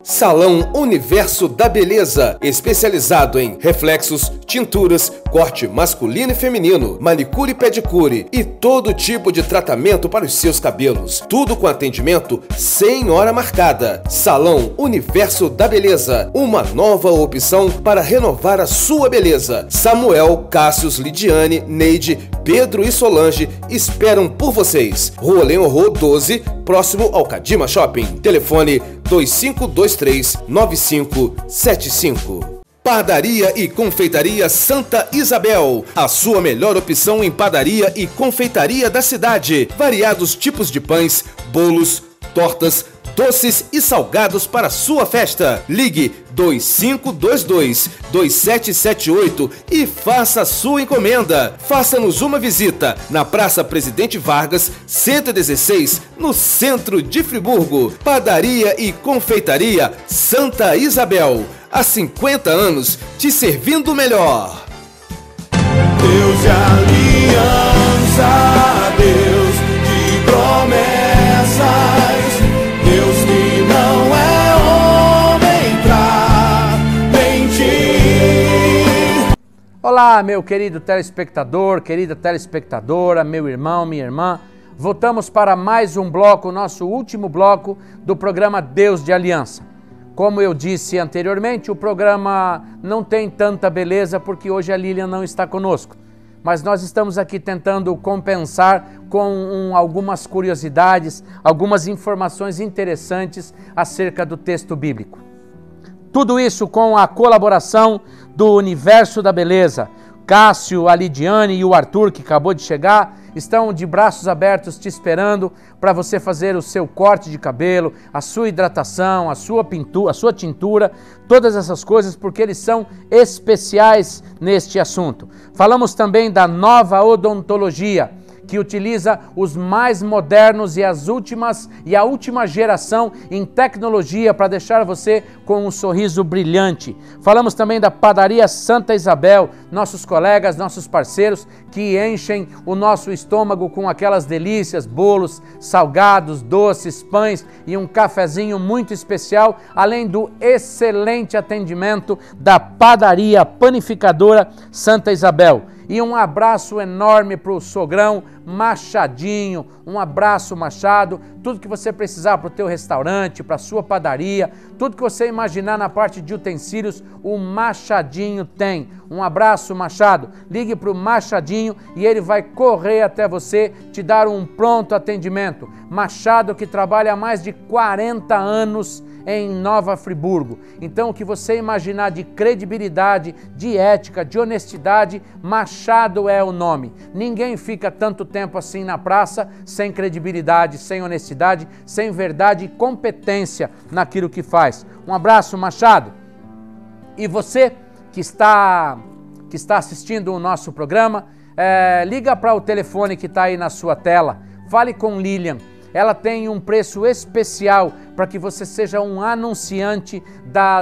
Salão Universo da Beleza, especializado em reflexos, tinturas, corte masculino e feminino, manicure e pedicure e todo tipo de tratamento para os seus cabelos. Tudo com atendimento sem hora marcada. Salão Universo da Beleza, uma nova opção para renovar a sua beleza. Samuel, Cássius, Lidiane, Neide, Pedro e Solange esperam por vocês. Rua Leonrô 12, próximo ao Cadima Shopping. Telefone 2523-9575. Padaria e Confeitaria Santa Isabel, a sua melhor opção em padaria e confeitaria da cidade. Variados tipos de pães, bolos, tortas, doces e salgados para sua festa. Ligue 2522-2778 e faça a sua encomenda. Faça-nos uma visita na Praça Presidente Vargas, 116, no centro de Friburgo. Padaria e Confeitaria Santa Isabel, há 50 anos te servindo melhor. Deus de aliança, Deus de promessas, Deus que não é homem pra mentir. Olá, meu querido telespectador, querida telespectadora, meu irmão, minha irmã. Voltamos para mais um bloco, nosso último bloco do programa Deus de Aliança. Como eu disse anteriormente, o programa não tem tanta beleza porque hoje a Lilian não está conosco. Mas nós estamos aqui tentando compensar com algumas curiosidades, algumas informações interessantes acerca do texto bíblico. Tudo isso com a colaboração do Universo da Beleza. Cássio, a Lidiane e o Arthur, que acabou de chegar, estão de braços abertos te esperando para você fazer o seu corte de cabelo, a sua hidratação, a sua pintura, a sua tintura, todas essas coisas, porque eles são especiais neste assunto. Falamos também da Nova Odontologia, que utiliza os mais modernos e a última geração em tecnologia para deixar você com um sorriso brilhante. Falamos também da Padaria Santa Isabel, nossos colegas, nossos parceiros que enchem o nosso estômago com aquelas delícias, bolos, salgados, doces, pães e um cafezinho muito especial, além do excelente atendimento da Padaria Panificadora Santa Isabel. E um abraço enorme para o sogrão Machadinho. Um abraço, Machado. Tudo que você precisar para o teu restaurante, para a sua padaria, tudo que você imaginar na parte de utensílios, o Machadinho tem. Um abraço, Machado. Ligue para o Machadinho e ele vai correr até você, te dar um pronto atendimento. Machado, que trabalha há mais de 40 anos em Nova Friburgo. Então, o que você imaginar de credibilidade, de ética, de honestidade, Machado é o nome. Ninguém fica tanto tempo assim na praça sem credibilidade, sem honestidade, sem verdade e competência naquilo que faz. Um abraço, Machado. E você que está assistindo o nosso programa, liga para o telefone que está aí na sua tela. Fale com Lilian. Ela tem um preço especial para que você seja um anunciante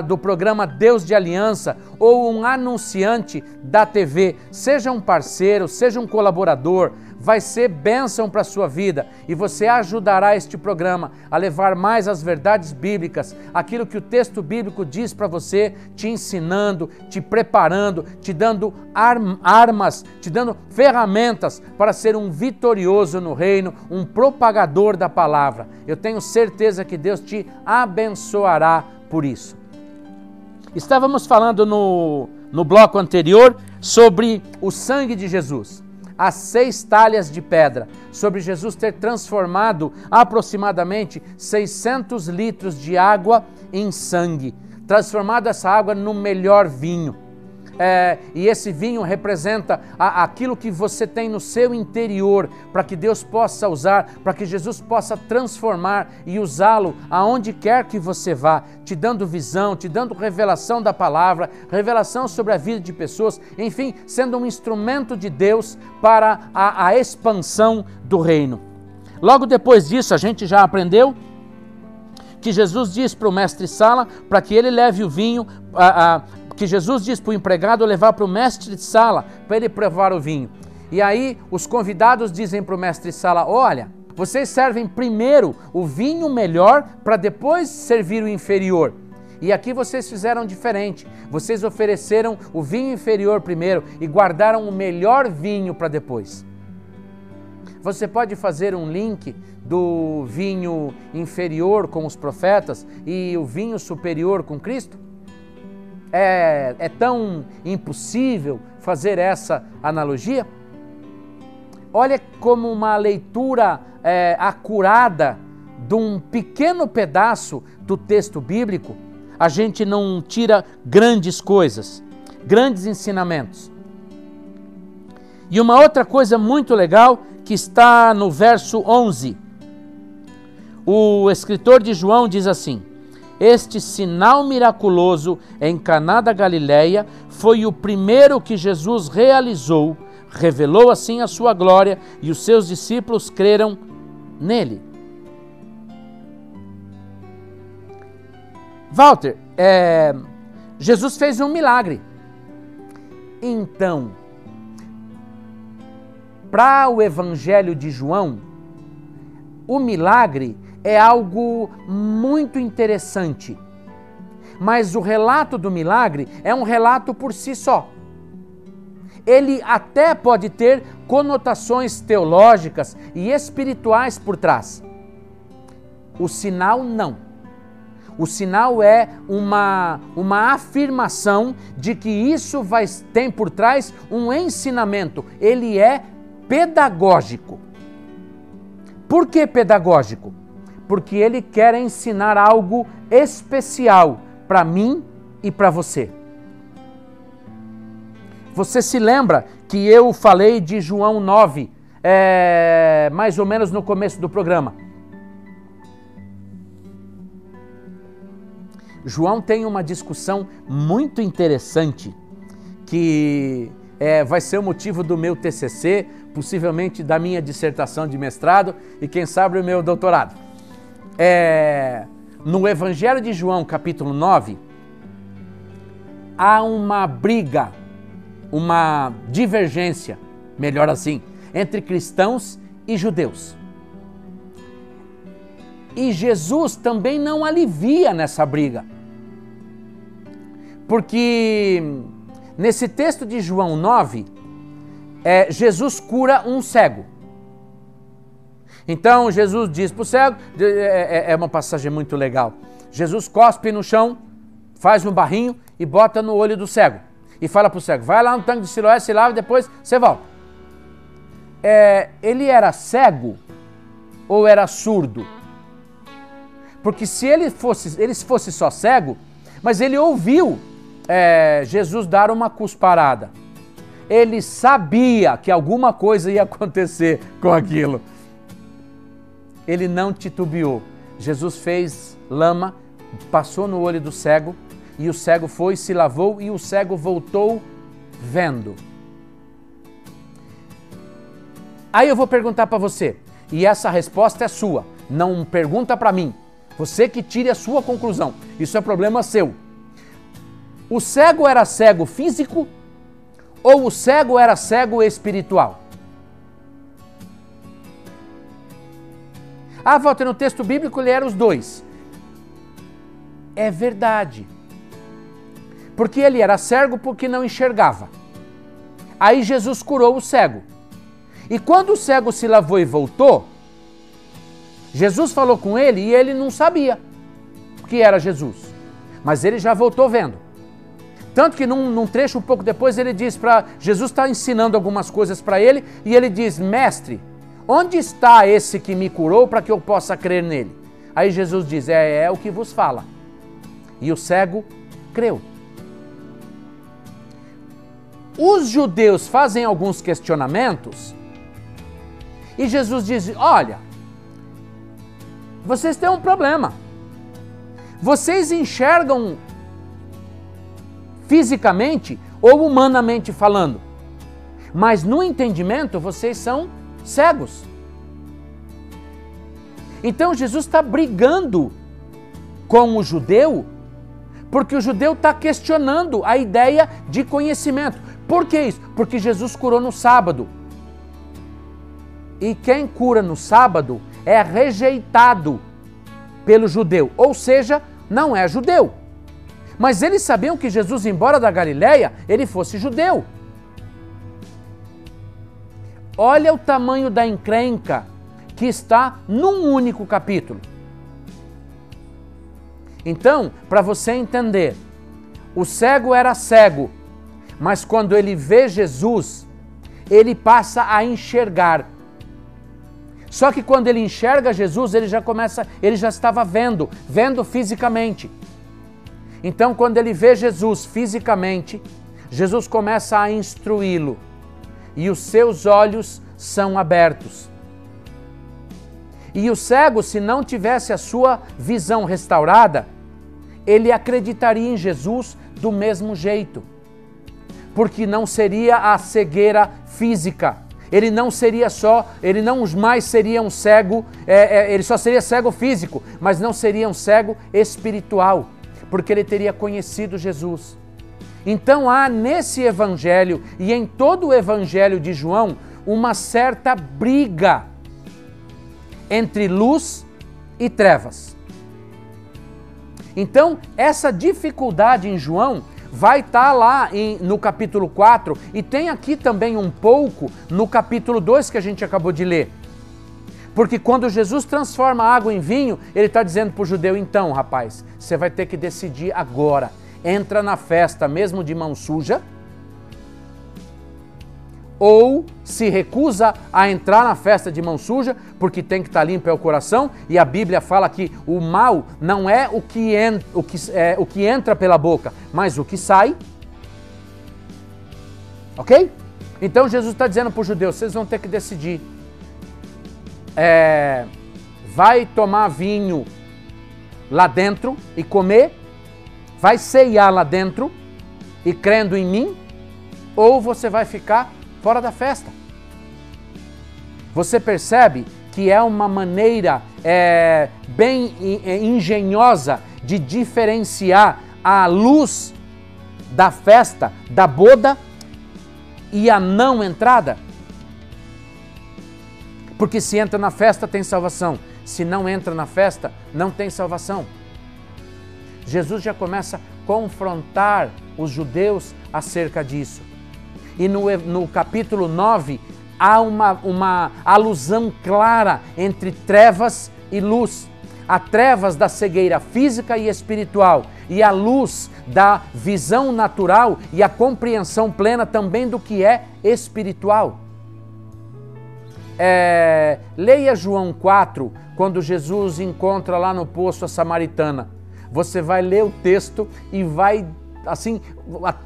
do programa Deus de Aliança ou um anunciante da TV. Seja um parceiro, seja um colaborador, vai ser bênção para a sua vida e você ajudará este programa a levar mais as verdades bíblicas, aquilo que o texto bíblico diz para você, te ensinando, te preparando, te dando armas, te dando ferramentas para ser um vitorioso no reino, um propagador da palavra. Eu tenho certeza que Deus te abençoará por isso. Estávamos falando no bloco anterior sobre o sangue de Jesus. As 6 talhas de pedra, sobre Jesus ter transformado aproximadamente 600 litros de água em sangue, transformado essa água no melhor vinho. E esse vinho representa aquilo que você tem no seu interior, para que Deus possa usar, para que Jesus possa transformar e usá-lo aonde quer que você vá, te dando visão, te dando revelação da palavra, revelação sobre a vida de pessoas, enfim, sendo um instrumento de Deus para a expansão do reino. Logo depois disso, a gente já aprendeu que Jesus diz para o mestre-sala para que ele leve o vinho, que Jesus diz para o empregado levar para o mestre-sala para ele provar o vinho. E aí os convidados dizem para o mestre-sala: olha, vocês servem primeiro o vinho melhor para depois servir o inferior. E aqui vocês fizeram diferente. Vocês ofereceram o vinho inferior primeiro e guardaram o melhor vinho para depois. Você pode fazer um link do vinho inferior com os profetas e o vinho superior com Cristo? É tão impossível fazer essa analogia? Olha como uma leitura acurada de um pequeno pedaço do texto bíblico, a gente não tira grandes coisas, grandes ensinamentos. E uma outra coisa muito legal que está no verso 11. O escritor de João diz assim: este sinal miraculoso em Caná da Galileia foi o primeiro que Jesus realizou, revelou assim a sua glória e os seus discípulos creram nele. Walter, Jesus fez um milagre. Então, para o Evangelho de João, o milagre é algo muito interessante, mas o relato do milagre é um relato por si só. Ele até pode ter conotações teológicas e espirituais por trás. O sinal não. O sinal é uma afirmação de que isso tem por trás um ensinamento. Ele é pedagógico. Por que pedagógico? Porque ele quer ensinar algo especial para mim e para você. Você se lembra que eu falei de João 9, mais ou menos no começo do programa? João tem uma discussão muito interessante que vai ser o motivo do meu TCC, possivelmente da minha dissertação de mestrado e quem sabe o meu doutorado. No Evangelho de João, capítulo 9, há uma briga, uma divergência, melhor assim, entre cristãos e judeus. E Jesus também não alivia nessa briga. Porque nesse texto de João 9, Jesus cura um cego. Então Jesus diz para o cego, é uma passagem muito legal, Jesus cospe no chão, faz um barrinho e bota no olho do cego. E fala para o cego, vai lá no tanque de Siloé, se lava e depois você volta. Ele era cego ou era surdo? Porque se ele fosse só cego, mas ele ouviu Jesus dar uma cusparada. Ele sabia que alguma coisa ia acontecer com aquilo. Ele não titubeou. Jesus fez lama, passou no olho do cego, e o cego foi, se lavou, e o cego voltou vendo. Aí eu vou perguntar para você, e essa resposta é sua, não pergunta para mim. Você que tire a sua conclusão, isso é problema seu. O cego era cego físico ou o cego era cego espiritual? Ah, Walter, no texto bíblico ele era os dois. É verdade. Porque ele era cego porque não enxergava. Aí Jesus curou o cego. E quando o cego se lavou e voltou, Jesus falou com ele e ele não sabia que era Jesus. Mas ele já voltou vendo. Tanto que num trecho um pouco depois ele diz para... Jesus está ensinando algumas coisas para ele e ele diz, mestre, onde está esse que me curou para que eu possa crer nele? Aí Jesus diz, é o que vos fala. E o cego creu. Os judeus fazem alguns questionamentos e Jesus diz, olha, vocês têm um problema. Vocês enxergam fisicamente ou humanamente falando, mas no entendimento vocês são cegos. Então Jesus está brigando com o judeu, porque o judeu está questionando a ideia de conhecimento. Por que isso? Porque Jesus curou no sábado. E quem cura no sábado é rejeitado pelo judeu, ou seja, não é judeu. Mas eles sabiam que Jesus, embora da Galileia, ele fosse judeu. Olha o tamanho da encrenca que está num único capítulo. Então, para você entender, o cego era cego, mas quando ele vê Jesus, ele passa a enxergar. Só que quando ele enxerga Jesus, ele já estava vendo fisicamente. Então, quando ele vê Jesus fisicamente, Jesus começa a instruí-lo e os seus olhos são abertos. E o cego, se não tivesse a sua visão restaurada, ele acreditaria em Jesus do mesmo jeito, porque não seria a cegueira física. Ele não mais seria um cego, ele só seria cego físico, mas não seria um cego espiritual, porque ele teria conhecido Jesus. Então há nesse evangelho e em todo o evangelho de João uma certa briga entre luz e trevas. Então essa dificuldade em João vai estar lá no capítulo 4 e tem aqui também um pouco no capítulo 2 que a gente acabou de ler. Porque quando Jesus transforma a água em vinho, ele está dizendo para o judeu, então rapaz, você vai ter que decidir agora, entra na festa mesmo de mão suja, ou se recusa a entrar na festa de mão suja, porque tem que estar limpo é o coração, e a Bíblia fala que o mal não é o que entra pela boca, mas o que sai. Ok? Então Jesus está dizendo para os judeus, vocês vão ter que decidir. Vai tomar vinho lá dentro e comer, vai ceiar lá dentro e crendo em mim, ou você vai ficar fora da festa. Você percebe que é uma maneira bem engenhosa de diferenciar a luz da festa, da boda e a não entrada? Porque se entra na festa tem salvação, se não entra na festa não tem salvação. Jesus já começa a confrontar os judeus acerca disso. e no capítulo 9 há uma alusão clara entre trevas e luz. Há trevas da cegueira física e espiritual e a luz da visão natural e a compreensão plena também do que é espiritual. Leia João 4, quando Jesus encontra lá no poço a samaritana. Você vai ler o texto e vai, assim,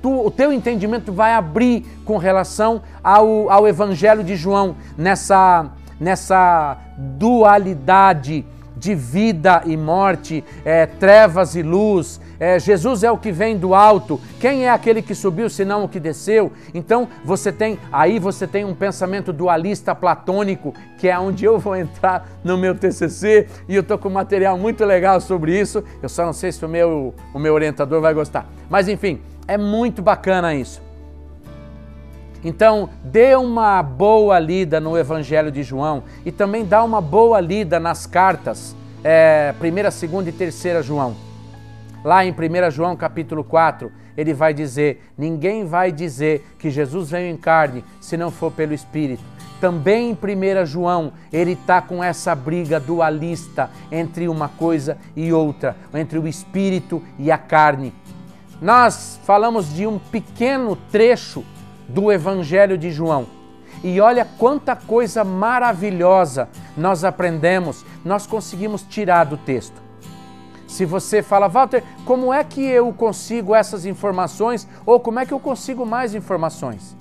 o teu entendimento vai abrir com relação ao Evangelho de João, nessa dualidade de vida e morte, trevas e luz. Jesus é o que vem do alto. Quem é aquele que subiu, senão o que desceu? Então você tem um pensamento dualista platônico, que é onde eu vou entrar no meu TCC, e eu estou com material muito legal sobre isso. Eu só não sei se o meu orientador vai gostar. Mas enfim, é muito bacana isso. Então, dê uma boa lida no Evangelho de João e também dá uma boa lida nas cartas, 1ª, 2ª e 3ª João. Lá em 1 João capítulo 4, ele vai dizer: ninguém vai dizer que Jesus veio em carne se não for pelo Espírito. Também em 1 João, ele está com essa briga dualista entre uma coisa e outra, entre o Espírito e a carne. Nós falamos de um pequeno trecho do Evangelho de João. E olha quanta coisa maravilhosa nós aprendemos, nós conseguimos tirar do texto. Se você fala: Walter, como é que eu consigo essas informações? Ou como é que eu consigo mais informações?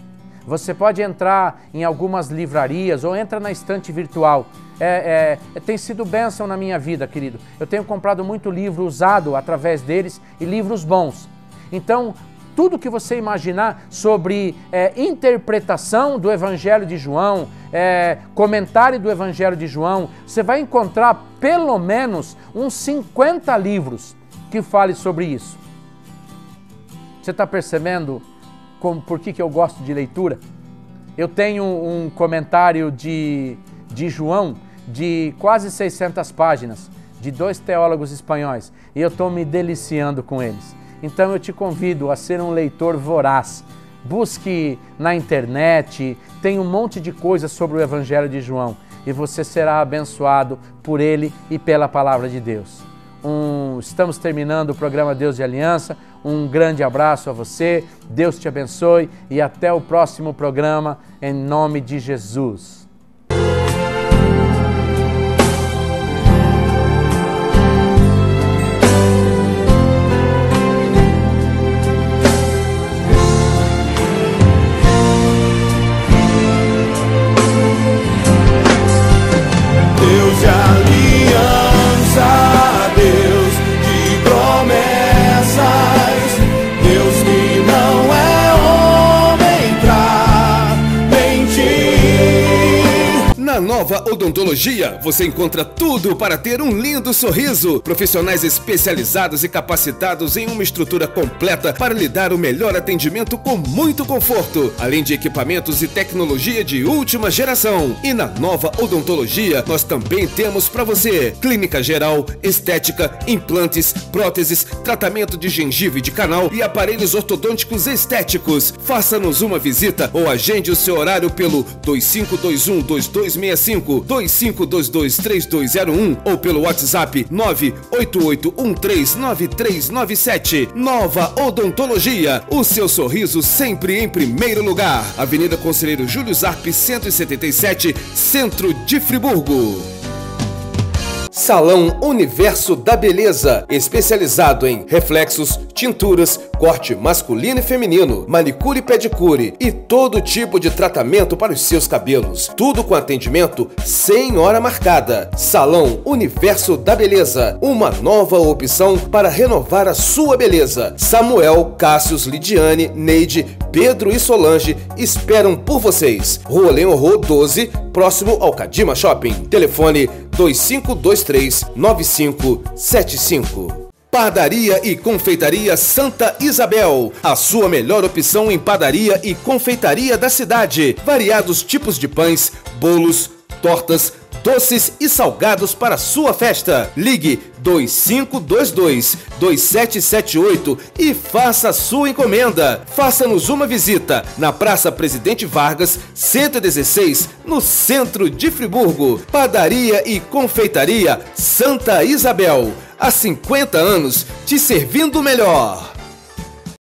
Você pode entrar em algumas livrarias ou entra na estante virtual. Tem sido bênção na minha vida, querido. Eu tenho comprado muito livro usado através deles e livros bons. Então, tudo que você imaginar sobre interpretação do Evangelho de João, comentário do Evangelho de João, você vai encontrar pelo menos uns 50 livros que falem sobre isso. Você está percebendo por que eu gosto de leitura? Eu tenho um comentário de João de quase 600 páginas, de 2 teólogos espanhóis, e eu estou me deliciando com eles. Então eu te convido a ser um leitor voraz. Busque na internet, tem um monte de coisas sobre o Evangelho de João e você será abençoado por ele e pela palavra de Deus. Estamos terminando o programa Deus de Aliança. Um grande abraço a você, Deus te abençoe e até o próximo programa, em nome de Jesus. Na Nova Odontologia, você encontra tudo para ter um lindo sorriso. Profissionais especializados e capacitados em uma estrutura completa para lhe dar o melhor atendimento com muito conforto, além de equipamentos e tecnologia de última geração. E na Nova Odontologia, nós também temos para você clínica geral, estética, implantes, próteses, tratamento de gengiva e de canal e aparelhos ortodônticos estéticos. Faça-nos uma visita ou agende o seu horário pelo 2521-2265, 2522-3201 ou pelo WhatsApp 988139397. Nova Odontologia, o seu sorriso sempre em primeiro lugar. Avenida Conselheiro Júlio Zarpe 177, Centro de Friburgo. Salão Universo da Beleza, especializado em reflexos, tinturas, corte masculino e feminino, manicure e pedicure e todo tipo de tratamento para os seus cabelos. Tudo com atendimento sem hora marcada. Salão Universo da Beleza, uma nova opção para renovar a sua beleza. Samuel, Cássius, Lidiane, Neide, Pedro e Solange esperam por vocês. Rua Leão Rô 12, próximo ao Cadima Shopping. Telefone 2523-9575. Padaria e Confeitaria Santa Isabel, a sua melhor opção em padaria e confeitaria da cidade. Variados tipos de pães, bolos, tortas, doces e salgados para sua festa. Ligue 2522-2778 e faça a sua encomenda. Faça-nos uma visita na Praça Presidente Vargas, 116, no centro de Friburgo. Padaria e Confeitaria Santa Isabel. Há 50 anos te servindo melhor.